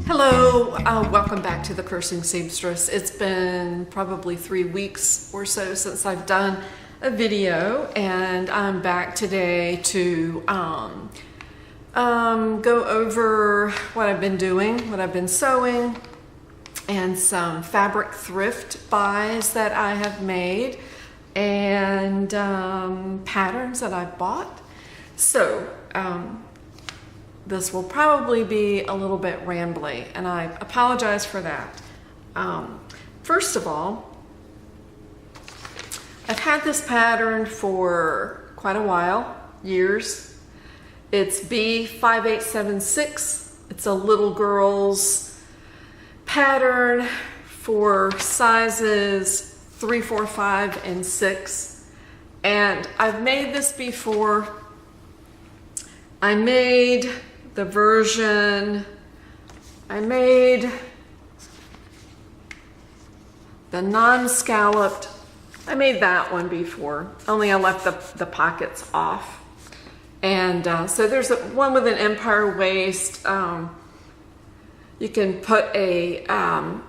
Hello, welcome back to the Cursing Seamstress. It's been probably 3 weeks or so since I've done a video, and I'm back today to go over what I've been doing, what I've been sewing, and some fabric thrift buys that I have made, and patterns that I've bought. So this will probably be a little bit rambly, and I apologize for that. First of all, I've had this pattern for quite a while, years. It's B5876. It's a little girl's pattern for sizes 3, 4, 5, and 6. And I've made this before. I made the version, I made the non-scalloped. I made that one before, only I left the pockets off. And so there's one with an empire waist. You can put a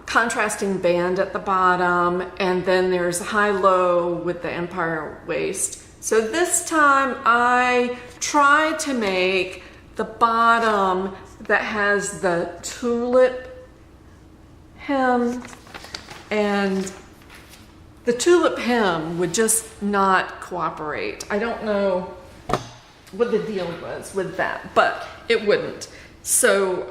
contrasting band at the bottom, and then there's high-low with the empire waist. So this time I tried to make the bottom that has the tulip hem, and the tulip hem would just not cooperate. I don't know what the deal was with that, but it wouldn't. So,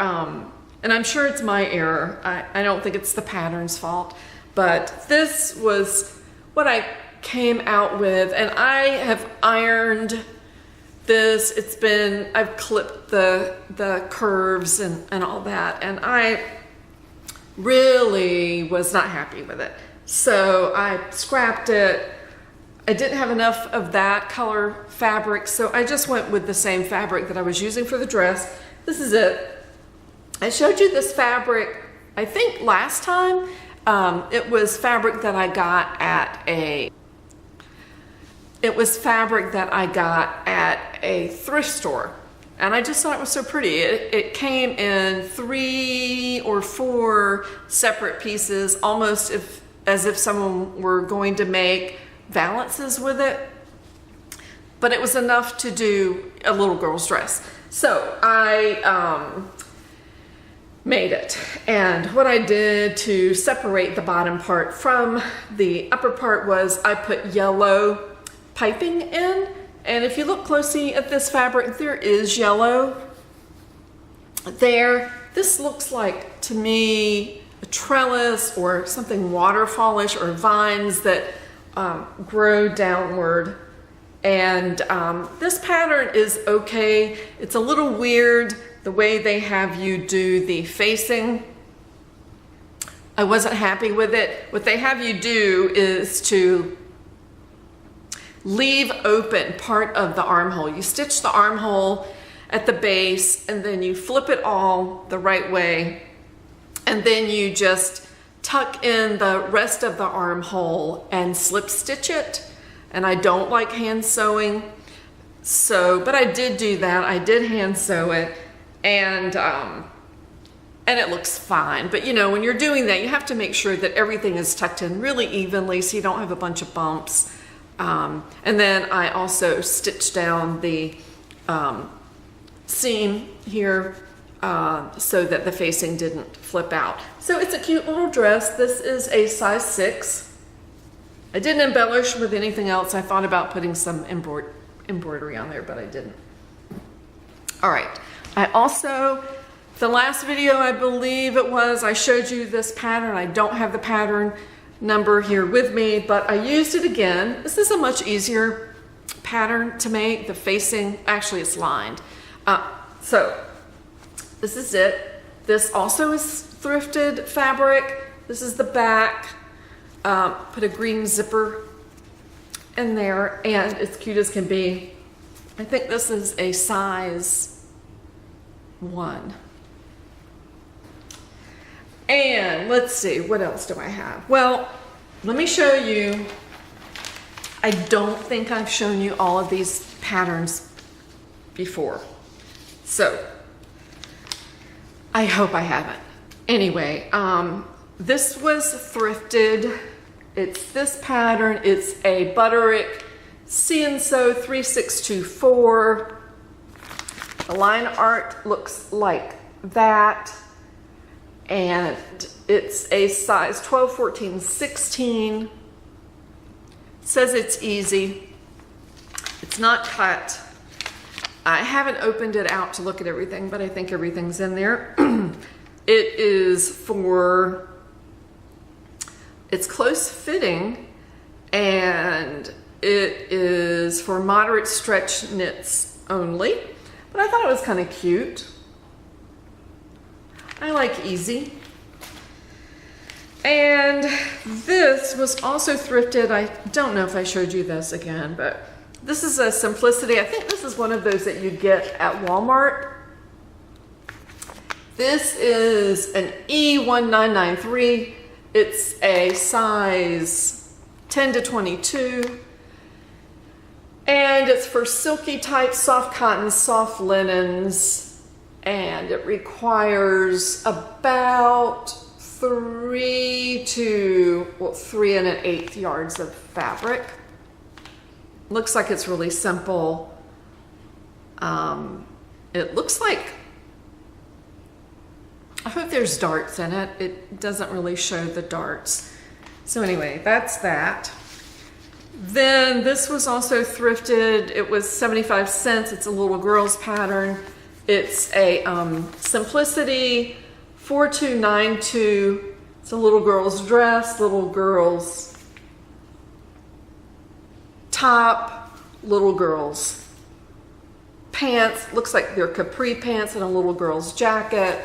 and I'm sure it's my error. I don't think it's the pattern's fault, but this was what I came out with, and I have ironed this. I've clipped the curves and all that, and I really was not happy with it. So I scrapped it. I didn't have enough of that color fabric, so I just went with the same fabric that I was using for the dress. This is it. I showed you this fabric, I think last time. It was fabric that I got at a thrift store, and I just thought it was so pretty. It came in 3 or 4 separate pieces, almost as if someone were going to make valances with it, but it was enough to do a little girl's dress. So I made it, and what I did to separate the bottom part from the upper part was I put yellow piping in, and if you look closely at this fabric, there is yellow there. This looks like, to me, a trellis or something waterfallish, or vines that grow downward. And this pattern is okay. It's a little weird the way they have you do the facing. I wasn't happy with it. What they have you do is to leave open part of the armhole. You stitch the armhole at the base, and then you flip it all the right way, and then you just tuck in the rest of the armhole and slip stitch it. And I don't like hand sewing, so, but I did do that. I did hand sew it, and it looks fine. But you know, when you're doing that, you have to make sure that everything is tucked in really evenly so you don't have a bunch of bumps. And then I also stitched down the seam here so that the facing didn't flip out. So it's a cute little dress. This is a size 6. I didn't embellish with anything else. I thought about putting some embroidery on there, but I didn't. All right. I also, the last video, I believe it was, I showed you this pattern. I don't have the pattern number here with me, but I used it again. This is a much easier pattern to make. The facing, actually it's lined. So this is it. This also is thrifted fabric. This is the back. Put a green zipper in there, and it's cute as can be. I think this is a size 1. And let's see, what else do I have? Well, let me show you. I don't think I've shown you all of these patterns before. So I hope I haven't. Anyway, this was thrifted. It's this pattern. It's a Butterick See-and-Sew 3624. The line art looks like that. And it's a size 12, 14, 16. It says it's easy. It's not cut. I haven't opened it out to look at everything, but I think everything's in there. It is for, it's close fitting, and it is for moderate stretch knits only. But I thought it was kind of cute. I like easy. And this was also thrifted. I don't know if I showed you this again, but this is a Simplicity. I think this is one of those that you get at Walmart. This is an E1993. It's a size 10 to 22. And it's for silky type, soft cotton, soft linens. And it requires about 3 to 3 1/8 yards of fabric. Looks like it's really simple. It looks like, I hope there's darts in it. It doesn't really show the darts. So anyway, that's that. Then this was also thrifted. It was 75 cents. It's a little girl's pattern. It's a Simplicity 4292. It's a little girl's dress, little girl's top, little girl's pants. Looks like they're capri pants and a little girl's jacket.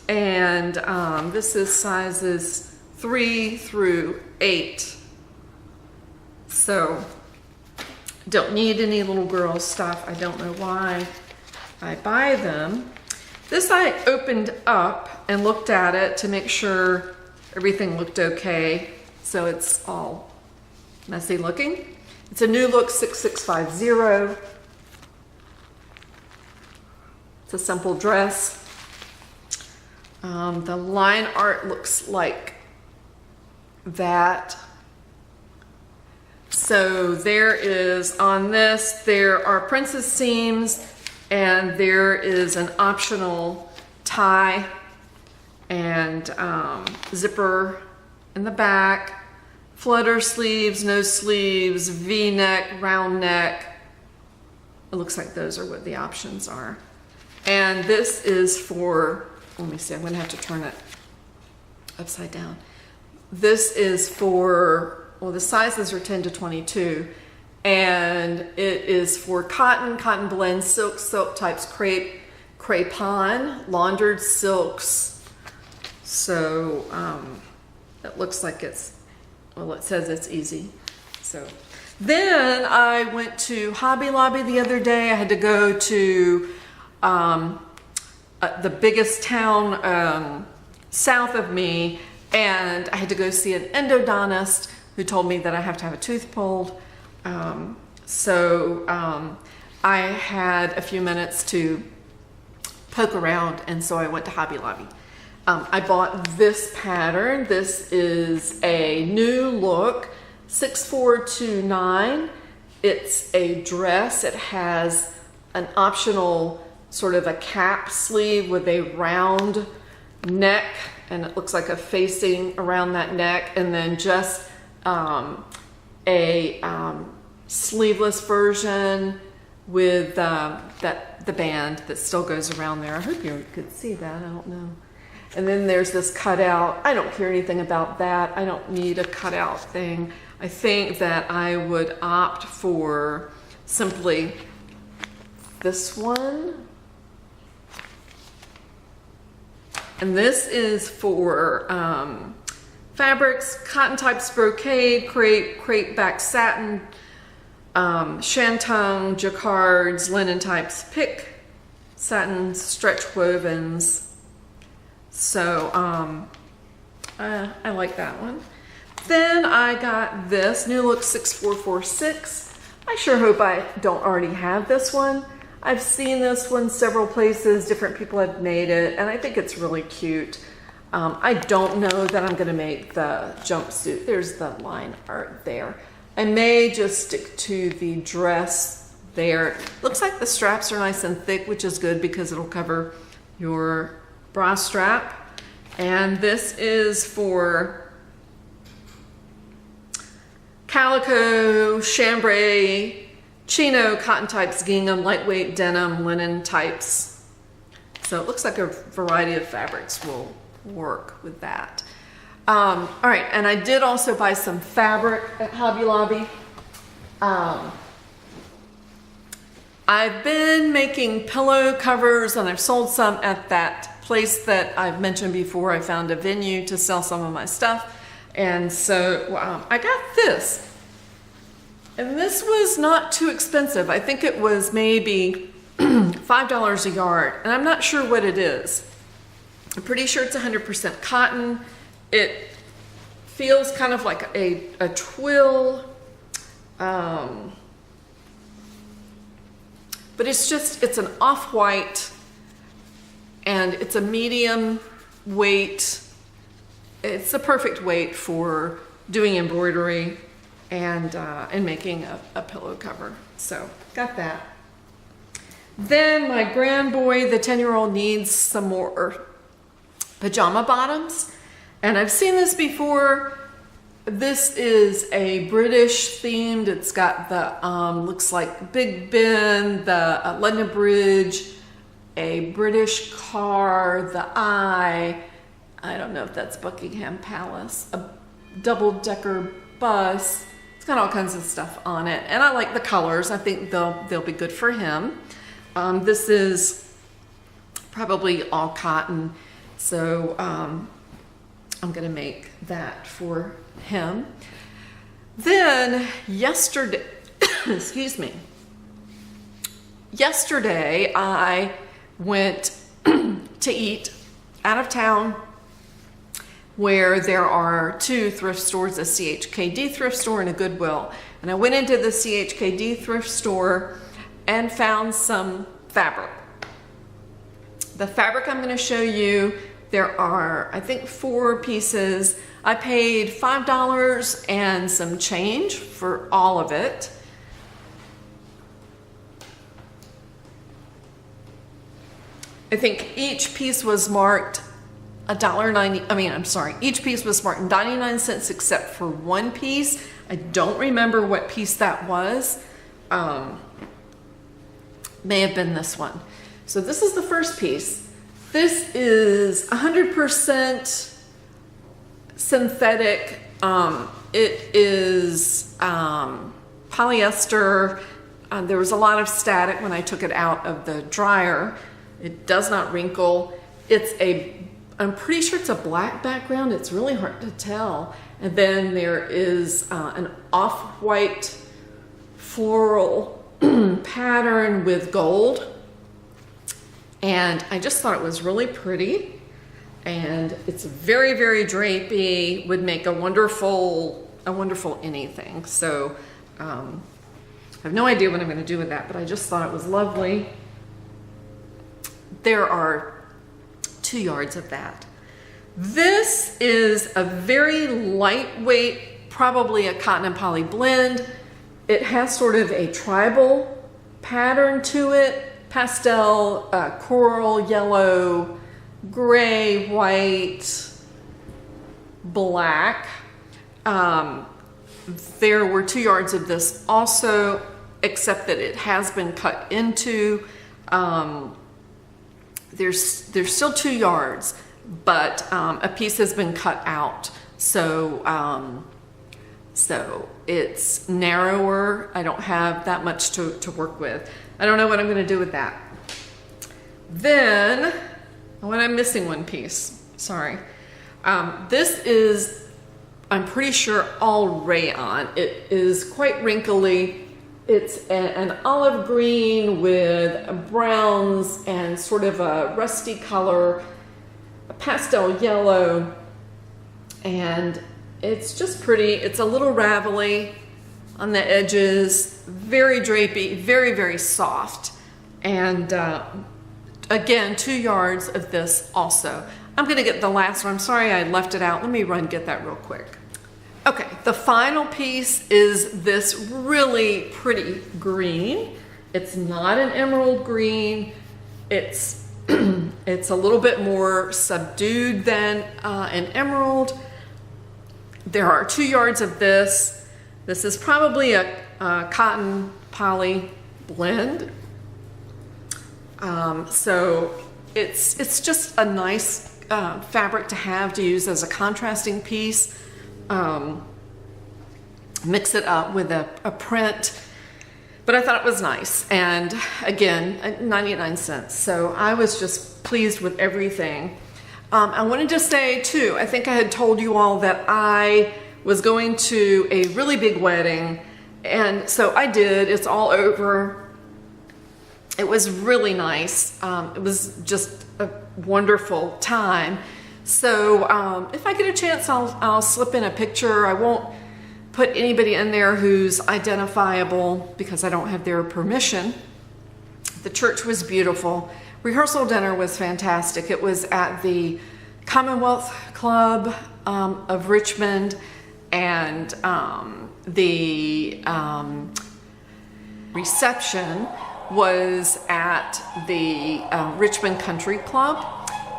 And this is sizes 3 through 8. So don't need any little girl stuff. I don't know why I buy them. This I opened up and looked at it to make sure everything looked okay. So it's all messy looking. It's a New Look 6650. It's a simple dress. The line art looks like that. So there is, on this, there are princess seams, and there is an optional tie and zipper in the back, flutter sleeves, no sleeves, V-neck, round neck. It looks like those are what the options are. And this is for, let me see, I'm gonna have to turn it upside down. This is for, well, the sizes are 10 to 22, and it is for cotton, cotton blend, silk, silk types, crepe, crepon, laundered silks. So it looks like it's, well, it says it's easy. So then I went to Hobby Lobby the other day. I had to go to the biggest town south of me, and I had to go see an endodontist who told me that I have to have a tooth pulled. I had a few minutes to poke around, and so I went to Hobby Lobby. I bought this pattern. This is a New Look 6429. It's a dress. It has an optional sort of a cap sleeve with a round neck, and it looks like a facing around that neck, and then just a sleeveless version with the band that still goes around there. I hope you could see that. I don't know. And then there's this cutout. I don't care anything about that. I don't need a cutout thing. I think that I would opt for simply this one. And this is for fabrics, cotton types, brocade, crepe back satin, shantung, jacquards, linen types, pick, satin, stretch wovens. So I like that one. Then I got this New Look 6446. I sure hope I don't already have this one. I've seen this one several places, different people have made it, and I think it's really cute. I don't know that I'm gonna make the jumpsuit. There's the line art there. I may just stick to the dress there. Looks like the straps are nice and thick, which is good because it'll cover your bra strap. And this is for calico, chambray, chino, cotton types, gingham, lightweight denim, linen types. So it looks like a variety of fabrics will work with that. All right, and I did also buy some fabric at Hobby Lobby. I've been making pillow covers, and I've sold some at that place that I've mentioned before. I found a venue to sell some of my stuff, and so I got this. And this was not too expensive. I think it was maybe $5 a yard, and I'm not sure what it is. I'm pretty sure it's 100% cotton. It feels kind of like a twill, but it's an off-white, and it's a medium weight. It's the perfect weight for doing embroidery and making a pillow cover. So got that. Then my grand boy, the 10-year-old, needs some more pajama bottoms. And I've seen this before. This is a British themed. It's got the, looks like Big Ben, the London Bridge, a British car, the Eye, I don't know if that's Buckingham Palace, a double-decker bus. It's got all kinds of stuff on it. And I like the colors. I think they'll be good for him. This is probably all cotton. So I'm gonna make that for him. Then yesterday, excuse me, yesterday I went to eat out of town where there are two thrift stores, a CHKD thrift store and a Goodwill. And I went into the CHKD thrift store and found some fabric. The fabric I'm gonna show you, there are, I think, 4 pieces. I paid $5 and some change for all of it. I think each piece was marked $1.90. Each piece was marked 99 cents except for one piece. I don't remember what piece that was. May have been this one. So this is the first piece. This is 100% synthetic. It is polyester. There was a lot of static when I took it out of the dryer. It does not wrinkle. I'm pretty sure it's a black background. It's really hard to tell. And then there is an off-white floral pattern with gold. And I just thought it was really pretty. And it's very, very drapey, would make a wonderful anything. So I have no idea what I'm gonna do with that, but I just thought it was lovely. There are 2 yards of that. This is a very lightweight, probably a cotton and poly blend. It has sort of a tribal pattern to it. Pastel, coral, yellow, gray, white, black. There were 2 yards of this also, except that it has been cut into. There's still 2 yards, but a piece has been cut out. So it's narrower. I don't have that much to work with. I don't know what I'm gonna do with that. Then, I'm missing one piece, sorry. This is, I'm pretty sure, all rayon. It is quite wrinkly. It's an olive green with browns and sort of a rusty color, a pastel yellow, and It's just pretty. It's a little ravelly on the edges, very drapey, very, very soft. And again, 2 yards of this also. I'm gonna get the last one. I'm sorry I left it out. Let me run get that real quick. Okay, the final piece is this really pretty green. It's not an emerald green. It's it's a little bit more subdued than an emerald. There are 2 yards of this. This is probably a cotton poly blend. So it's just a nice fabric to have to use as a contrasting piece. Mix it up with a print, but I thought it was nice. And again, 99 cents. So I was just pleased with everything. I wanted to say too, I think I had told you all that I was going to a really big wedding, and so I did. It's all over. It was really nice. It was just a wonderful time. So if I get a chance, I'll slip in a picture. I won't put anybody in there who's identifiable because I don't have their permission. The church was beautiful. Rehearsal dinner was fantastic. It was at the Commonwealth Club of Richmond, and the reception was at the Richmond Country Club,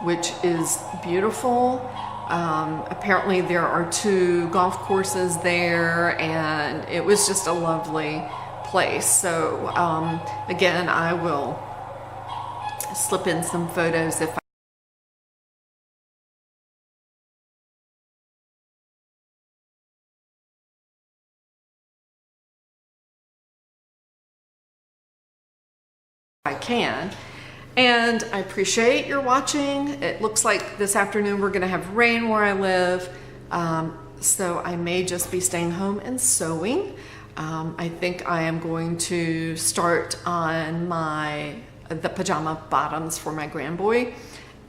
which is beautiful. Apparently there are 2 golf courses there, and it was just a lovely place. So again, I will slip in some photos if I can. And I appreciate your watching. It looks like this afternoon we're gonna have rain where I live, so I may just be staying home and sewing. I think I am going to start on the pajama bottoms for my grandboy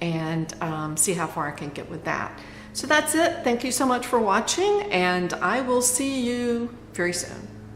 and see how far I can get with that. So that's it. Thank you so much for watching, and I will see you very soon.